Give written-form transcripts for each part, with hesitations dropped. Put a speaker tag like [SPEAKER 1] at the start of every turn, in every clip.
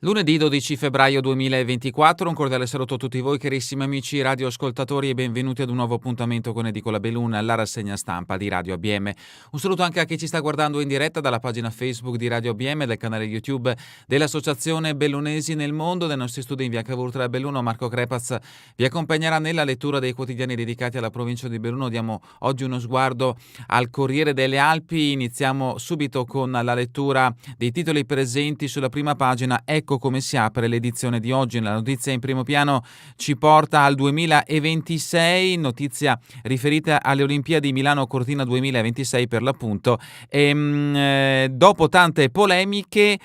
[SPEAKER 1] Lunedì 12 febbraio 2024, un cordiale saluto a tutti voi carissimi amici radioascoltatori e benvenuti ad un nuovo appuntamento con Edicola Belluna, la rassegna stampa di Radio ABM. Un saluto anche a chi ci sta guardando in diretta dalla pagina Facebook di Radio ABM, del canale YouTube dell'Associazione Bellunesi nel Mondo. Dai nostri studi in via Cavour a Belluno, Marco Crepaz vi accompagnerà nella lettura dei quotidiani dedicati alla provincia di Belluno. Diamo oggi uno sguardo al Corriere delle Alpi. Iniziamo subito con la lettura dei titoli presenti sulla prima pagina. Ecco come si apre l'edizione di oggi. La notizia in primo piano ci porta al 2026, notizia riferita alle Olimpiadi Milano Cortina 2026 per l'appunto. Dopo tante polemiche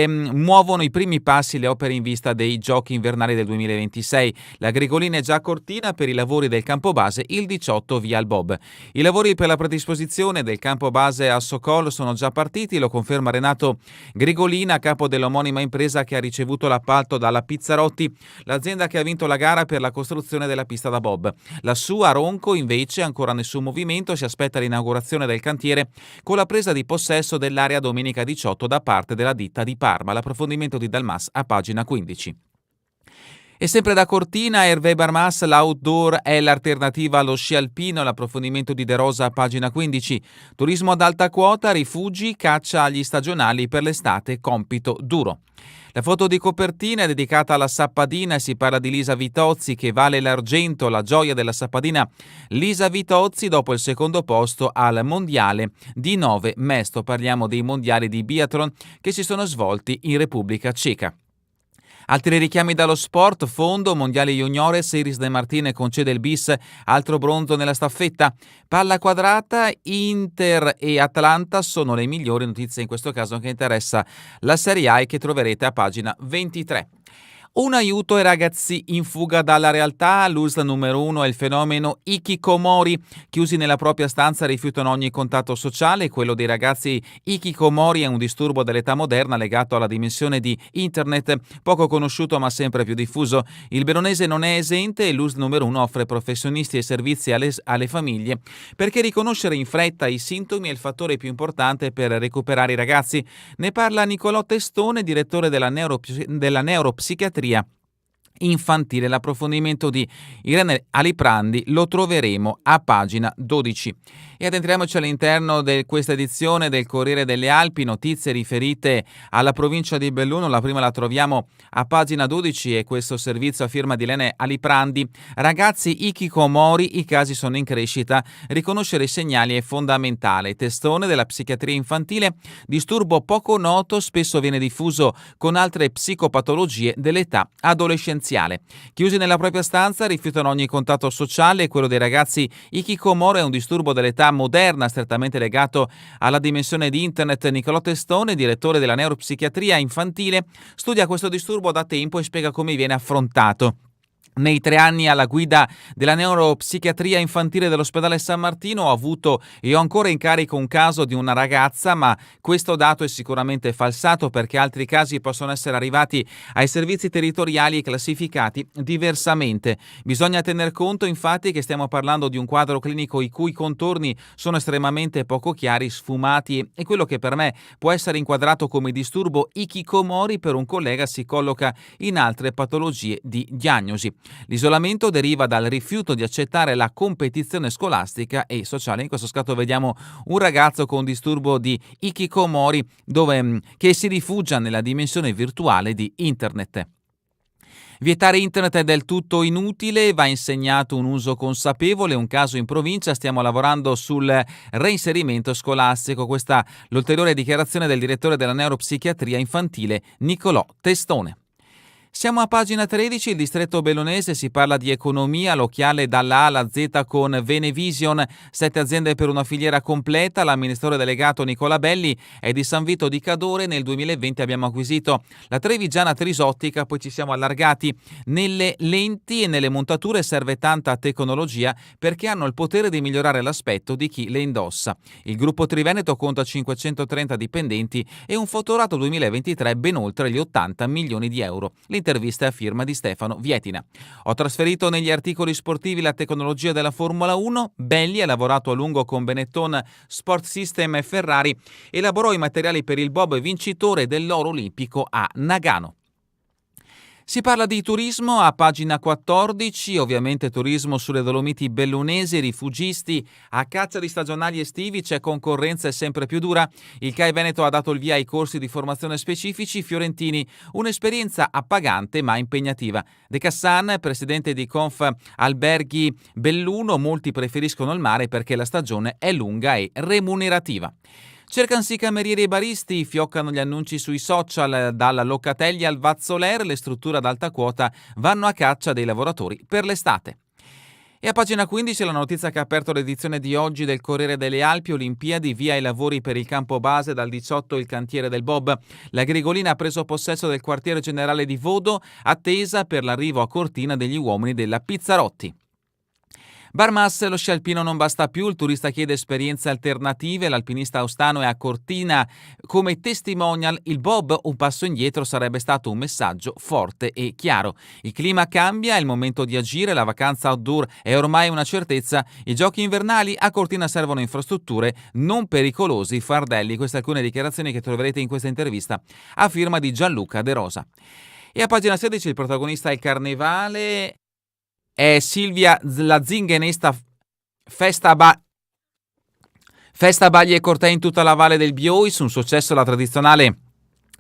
[SPEAKER 1] muovono i primi passi le opere in vista dei Giochi invernali del 2026. La Grigolina è già a Cortina per i lavori del campo base, il 18 via al Bob. I lavori per la predisposizione del campo base a Socol sono già partiti, lo conferma Renato Grigolina, capo dell'omonima impresa che ha ricevuto l'appalto dalla Pizzarotti, l'azienda che ha vinto la gara per la costruzione della pista da bob. La sua Ronco invece ancora nessun movimento, si aspetta l'inaugurazione del cantiere con la presa di possesso dell'area domenica 18 da parte della ditta di Parma. L'approfondimento di Dalmas a pagina 15. E sempre da Cortina, Hervé Barmas, l'outdoor è l'alternativa allo sci alpino, l'approfondimento di De Rosa a pagina 15. Turismo ad alta quota, rifugi, caccia agli stagionali per l'estate, compito duro. La foto di copertina è dedicata alla Sappadina e si parla di Lisa Vitozzi che vale l'argento, la gioia della Sappadina. Lisa Vitozzi dopo il secondo posto al mondiale di 9 Mesto. Parliamo dei mondiali di biathlon che si sono svolti in Repubblica Ceca. Altri richiami dallo sport, fondo, mondiali juniores, Iris De Martine concede il bis, altro bronzo nella staffetta. Palla quadrata, Inter e Atalanta sono le migliori notizie in questo caso che interessa la Serie A e che troverete a pagina 23. Un aiuto ai ragazzi in fuga dalla realtà. L'USL numero 1 è il fenomeno hikikomori. Chiusi nella propria stanza rifiutano ogni contatto sociale. Quello dei ragazzi hikikomori è un disturbo dell'età moderna legato alla dimensione di internet, poco conosciuto ma sempre più diffuso. Il veronese non è esente e l'USL numero 1 offre professionisti e servizi alle famiglie perché riconoscere in fretta i sintomi è il fattore più importante per recuperare i ragazzi. Ne parla Nicolò Testone, direttore della neuropsichiatria infantile. L'approfondimento di Irene Aliprandi lo troveremo a pagina 12. E addentriamoci all'interno di questa edizione del Corriere delle Alpi, notizie riferite alla provincia di Belluno. La prima la troviamo a pagina 12 e questo servizio a firma di Irene Aliprandi. Ragazzi hikikomori, i casi sono in crescita, riconoscere i segnali è fondamentale. Testone della psichiatria infantile, disturbo poco noto, spesso viene diffuso con altre psicopatologie dell'età adolescenziale. Chiusi nella propria stanza rifiutano ogni contatto sociale. Quello dei ragazzi hikikomori è un disturbo dell'età moderna strettamente legato alla dimensione di internet. Nicolò Testone, direttore della neuropsichiatria infantile, studia questo disturbo da tempo e spiega come viene affrontato. Nei 3 anni alla guida della neuropsichiatria infantile dell'ospedale San Martino ho avuto e ho ancora in carico un caso di una ragazza, ma questo dato è sicuramente falsato perché altri casi possono essere arrivati ai servizi territoriali e classificati diversamente. Bisogna tener conto infatti che stiamo parlando di un quadro clinico i cui contorni sono estremamente poco chiari, sfumati e quello che per me può essere inquadrato come disturbo hikikomori per un collega si colloca in altre patologie di diagnosi. L'isolamento deriva dal rifiuto di accettare la competizione scolastica e sociale. In questo scatto vediamo un ragazzo con disturbo di hikikomori che si rifugia nella dimensione virtuale di internet. Vietare internet è del tutto inutile, va insegnato un uso consapevole, un caso in provincia, stiamo lavorando sul reinserimento scolastico. Questa l'ulteriore dichiarazione del direttore della neuropsichiatria infantile Nicolò Testone. Siamo a pagina 13, il distretto bellunese, si parla di economia, l'occhiale dalla A alla Z con Venevision, 7 aziende per una filiera completa, l'amministratore delegato Nicola Belli è di San Vito di Cadore, nel 2020 abbiamo acquisito la trevigiana Trisottica, poi ci siamo allargati nelle lenti e nelle montature, serve tanta tecnologia perché hanno il potere di migliorare l'aspetto di chi le indossa. Il gruppo Triveneto conta 530 dipendenti e un fatturato 2023 ben oltre gli 80 milioni di euro. L'intervista è a firma di Stefano Vietina. Ho trasferito negli articoli sportivi la tecnologia della Formula 1. Belli ha lavorato a lungo con Benetton, Sport System e Ferrari. Elaborò i materiali per il bob vincitore dell'oro olimpico a Nagano. Si parla di turismo a pagina 14, ovviamente turismo sulle Dolomiti bellunesi, rifugisti, a caccia di stagionali estivi c'è concorrenza sempre più dura. Il CAI Veneto ha dato il via ai corsi di formazione specifici fiorentini, un'esperienza appagante ma impegnativa. De Cassan, presidente di Conf Alberghi Belluno, molti preferiscono il mare perché la stagione è lunga e remunerativa. Cercansi camerieri e baristi, fioccano gli annunci sui social, dalla Locatelli al Vazzoler, le strutture ad alta quota vanno a caccia dei lavoratori per l'estate. E a pagina 15 la notizia che ha aperto l'edizione di oggi del Corriere delle Alpi: Olimpiadi, via i lavori per il campo base, dal 18 il cantiere del Bob. La Grigolina ha preso possesso del quartiere generale di Vodo, attesa per l'arrivo a Cortina degli uomini della Pizzarotti. Barmas, lo sci alpino non basta più, il turista chiede esperienze alternative, l'alpinista austano è a Cortina come testimonial, il Bob un passo indietro sarebbe stato un messaggio forte e chiaro. Il clima cambia, è il momento di agire, la vacanza outdoor è ormai una certezza, i giochi invernali a Cortina servono infrastrutture non pericolosi fardelli. Queste alcune dichiarazioni che troverete in questa intervista a firma di Gianluca De Rosa. E a pagina 16 il protagonista è il carnevale. È Silvia la zinganesta, festa bagli e cortei in tutta la Valle del Biois, un successo la tradizionale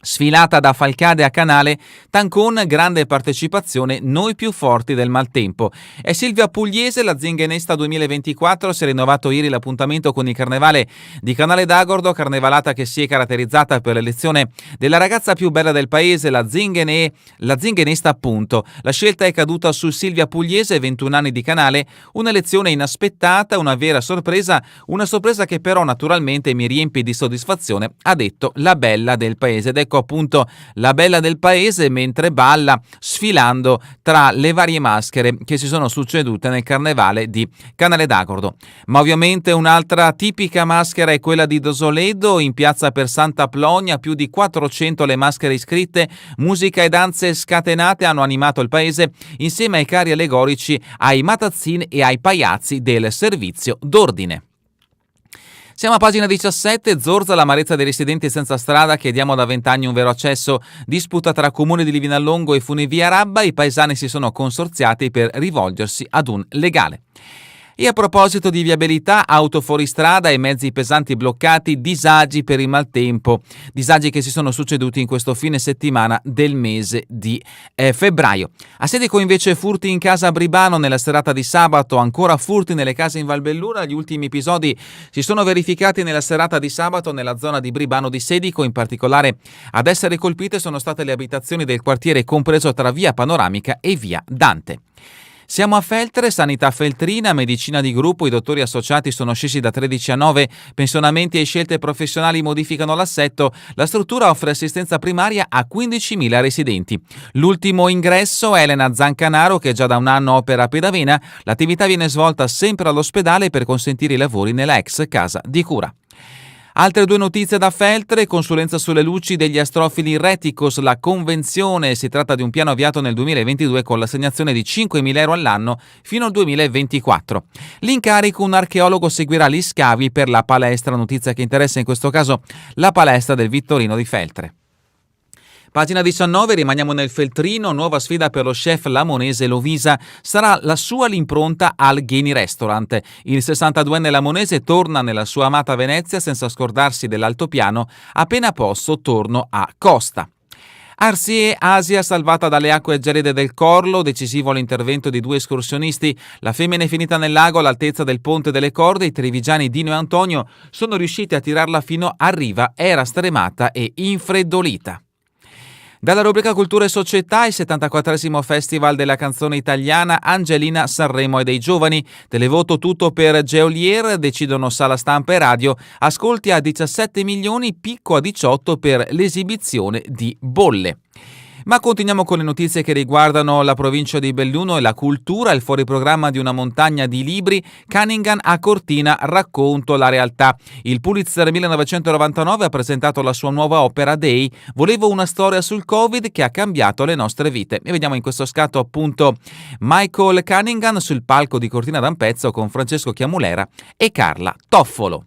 [SPEAKER 1] sfilata da Falcade a Canale, Tancon, grande partecipazione, noi più forti del maltempo. È Silvia Pugliese, la zinganesta 2024, si è rinnovato ieri l'appuntamento con il carnevale di Canale d'Agordo, carnevalata che si è caratterizzata per l'elezione della ragazza più bella del paese, la zinganesta appunto. La scelta è caduta su Silvia Pugliese, 21 anni di Canale, un'elezione inaspettata, una vera sorpresa, una sorpresa che però naturalmente mi riempie di soddisfazione, ha detto la bella del paese. Ed ecco appunto la bella del paese mentre balla, sfilando tra le varie maschere che si sono succedute nel carnevale di Canale d'Agordo. Ma ovviamente un'altra tipica maschera è quella di Dosoledo, in piazza per Santa Plonia, più di 400 le maschere iscritte, musica e danze scatenate hanno animato il paese insieme ai carri allegorici, ai matazzin e ai pagliazzi del servizio d'ordine. Siamo a pagina 17, Zorza, l'amarezza dei residenti senza strada, chiediamo da 20 anni un vero accesso, disputa tra comune di Livinallongo e Funivia Rabba, i paesani si sono consorziati per rivolgersi ad un legale. E a proposito di viabilità, auto fuori strada e mezzi pesanti bloccati, disagi per il maltempo, disagi che si sono succeduti in questo fine settimana del mese di febbraio. A Sedico invece furti in casa a Bribano nella serata di sabato, ancora furti nelle case in Valbelluna, gli ultimi episodi si sono verificati nella serata di sabato nella zona di Bribano di Sedico, in particolare ad essere colpite sono state le abitazioni del quartiere compreso tra via Panoramica e via Dante. Siamo a Feltre, sanità feltrina, medicina di gruppo, i dottori associati sono scesi da 13 a 9, pensionamenti e scelte professionali modificano l'assetto, la struttura offre assistenza primaria a 15.000 residenti. L'ultimo ingresso è Elena Zancanaro che già da un anno opera a Pedavena, l'attività viene svolta sempre all'ospedale per consentire i lavori nella ex casa di cura. Altre due notizie da Feltre, consulenza sulle luci degli astrofili Reticos, la convenzione, si tratta di un piano avviato nel 2022 con l'assegnazione di 5.000 euro all'anno fino al 2024. L'incarico, un archeologo seguirà gli scavi per la palestra, notizia che interessa in questo caso la palestra del Vittorino di Feltre. Pagina 19, rimaniamo nel Feltrino, nuova sfida per lo chef lamonese Lovisa, sarà la sua l'impronta al Gheni Restaurant. Il 62enne lamonese torna nella sua amata Venezia senza scordarsi dell'altopiano, appena posso torno a Costa. Arsie Asia salvata dalle acque gelide del Corlo, decisivo l'intervento di due escursionisti, la femmina è finita nel lago all'altezza del Ponte delle Corde, i trevigiani Dino e Antonio sono riusciti a tirarla fino a riva, era stremata e infreddolita. Dalla rubrica Cultura e Società, il 74esimo Festival della canzone italiana Angelina Sanremo e dei giovani, televoto tutto per Geolier, decidono sala stampa e radio, ascolti a 17 milioni, picco a 18 per l'esibizione di Bolle. Ma continuiamo con le notizie che riguardano la provincia di Belluno e la cultura, il fuoriprogramma di una montagna di libri, Cunningham a Cortina, racconto la realtà. Il Pulitzer 1999 ha presentato la sua nuova opera Day, volevo una storia sul Covid che ha cambiato le nostre vite. E vediamo in questo scatto appunto Michael Cunningham sul palco di Cortina d'Ampezzo con Francesco Chiamulera e Carla Toffolo.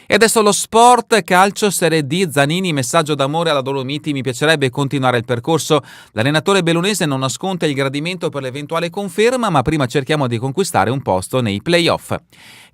[SPEAKER 1] E adesso lo sport, calcio, Serie D, Zanini, messaggio d'amore alla Dolomiti, mi piacerebbe continuare il percorso. L'allenatore bellunese non nasconde il gradimento per l'eventuale conferma, ma prima cerchiamo di conquistare un posto nei play-off.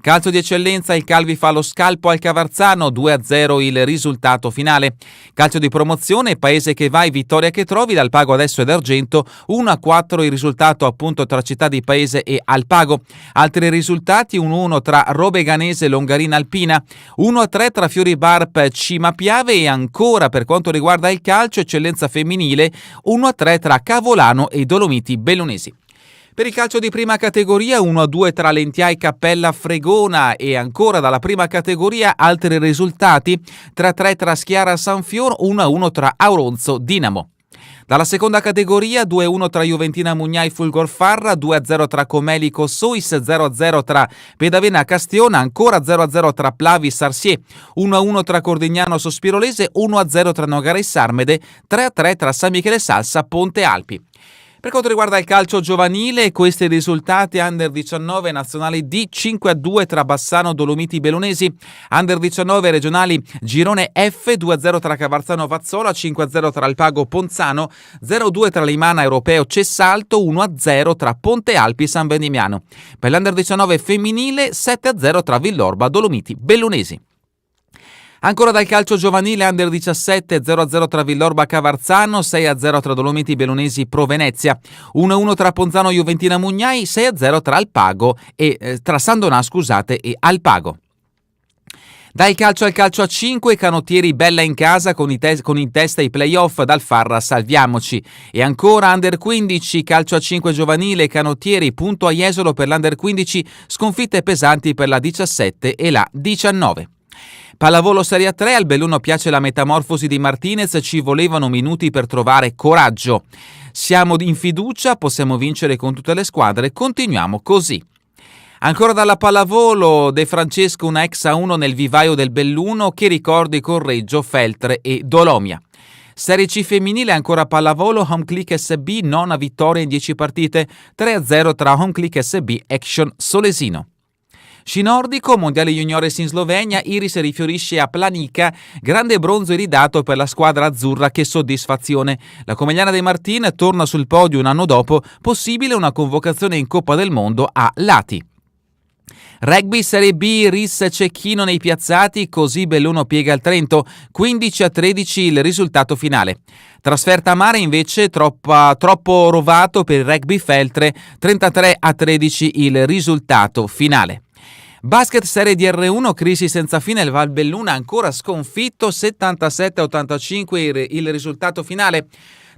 [SPEAKER 1] Calcio di eccellenza, il Calvi fa lo scalpo al Cavarzano, 2-0 il risultato finale. Calcio di promozione, paese che vai, vittoria che trovi, dal Pago adesso ed Argento, 1-4 il risultato appunto tra Città di Paese e Alpago. Altri risultati, 1-1 tra Robeganese e Longarina Alpina, 1-3 tra Fiori Barp Cima Piave e ancora per quanto riguarda il calcio eccellenza femminile 1-3 tra Cavolano e Dolomiti Bellunesi. Per il calcio di prima categoria 1-2 tra Lentiai Cappella Fregona e ancora dalla prima categoria altri risultati 3-3 tra Schiara Sanfior, 1-1 tra Auronzo Dinamo. Dalla seconda categoria 2-1 tra Juventina Mugnai Fulgor Farra, 2-0 tra Comelico Suis, 0-0 tra Pedavena Castiona, ancora 0-0 tra Plavi Sarsier, 1-1 tra Cordignano Sospirolese, 1-0 tra Nogara e Sarmede, 3-3 tra San Michele Salsa Ponte Alpi. Per quanto riguarda il calcio giovanile, questi risultati: Under 19 nazionali D 5-2 tra Bassano Dolomiti Bellunesi, Under 19 regionali Girone F 2-0 tra Cavarzano Vazzola, 5-0 tra Alpago Ponzano, 0-2 tra Limana Europeo Cessalto, 1-0 tra Ponte Alpi San Vendimiano. Per l'Under 19 femminile 7-0 tra Villorba Dolomiti Bellunesi. Ancora dal calcio giovanile Under 17 0-0 tra Villorba Cavarzano, 6-0 tra Dolomiti Bellunesi Pro Venezia, 1-1 tra Ponzano Juventina Mugnai, 6-0 tra Alpago e tra San Donà e Alpago. Dal calcio al calcio a 5, Canottieri bella in casa con in testa i play-off dal Farra Salviamoci. E ancora Under 15, calcio a 5 giovanile, Canottieri punto a Jesolo per l'Under 15, sconfitte pesanti per la 17 e la 19. Pallavolo Serie A3, al Belluno piace la metamorfosi di Martinez, ci volevano minuti per trovare coraggio. Siamo in fiducia, possiamo vincere con tutte le squadre, continuiamo così. Ancora dalla pallavolo, De Francesco una ex a 1 nel vivaio del Belluno che ricordi Correggio, Feltre e Dolomia. Serie C femminile, ancora pallavolo, Home Click SB, nona vittoria in 10 partite, 3-0 tra Home Click SB Action Solesino. Sci nordico, mondiale juniores in Slovenia, Iris rifiorisce a Planica, grande bronzo iridato per la squadra azzurra, che soddisfazione. La Comegliana De Martin torna sul podio un anno dopo, possibile una convocazione in Coppa del Mondo a Lati. Rugby Serie B, Ris Cecchino nei piazzati, così Belluno piega il Trento, 15-13 il risultato finale. Trasferta a mare invece troppo rovato per il Rugby Feltre, 33-13 il risultato finale. Basket Serie DR1, crisi senza fine, il Valbelluna ancora sconfitto, 77-85 il risultato finale.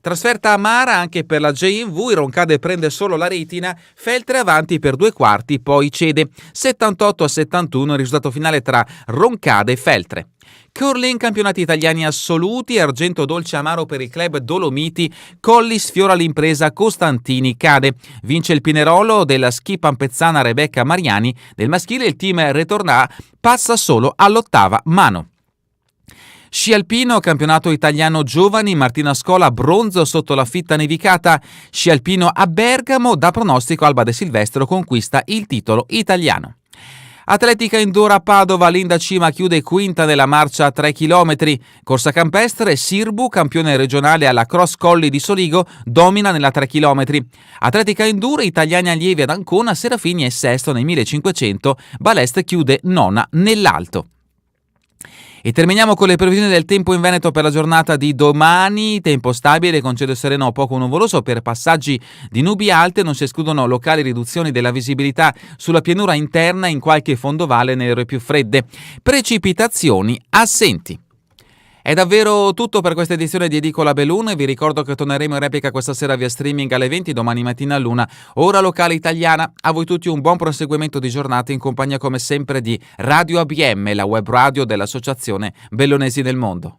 [SPEAKER 1] Trasferta amara anche per la JMV, il Roncade prende solo la retina, Feltre avanti per 2 quarti, poi cede, 78-71 il risultato finale tra Roncade e Feltre. Curling, campionati italiani assoluti, argento dolce amaro per il club Dolomiti, Colli sfiora l'impresa, Costantini cade, vince il Pinerolo della ski pampezzana Rebecca Mariani, del maschile il team Retornà passa solo all'8ª mano. Sci alpino, campionato italiano giovani, Martina Scola bronzo sotto la fitta nevicata. Sci alpino a Bergamo, da pronostico Alba De Silvestro conquista il titolo italiano. Atletica indoor a Padova, Linda Cima chiude quinta nella marcia a 3 km. Corsa campestre, Sirbu, campione regionale alla Cross Colli di Soligo, domina nella 3 km. Atletica indoor, italiani allievi ad Ancona, Serafini è sesto nei 1500, Balest chiude nona nell'alto. E terminiamo con le previsioni del tempo in Veneto per la giornata di domani. Tempo stabile con cielo sereno o poco nuvoloso, per passaggi di nubi alte non si escludono locali riduzioni della visibilità sulla pianura interna in qualche fondovalle nelle ore più fredde. Precipitazioni assenti. È davvero tutto per questa edizione di Edicola Belun. Vi ricordo che torneremo in replica questa sera via streaming alle 20, domani mattina all'1, ora locale italiana. A voi tutti un buon proseguimento di giornata in compagnia come sempre di Radio ABM, la web radio dell'Associazione Bellunesi del Mondo.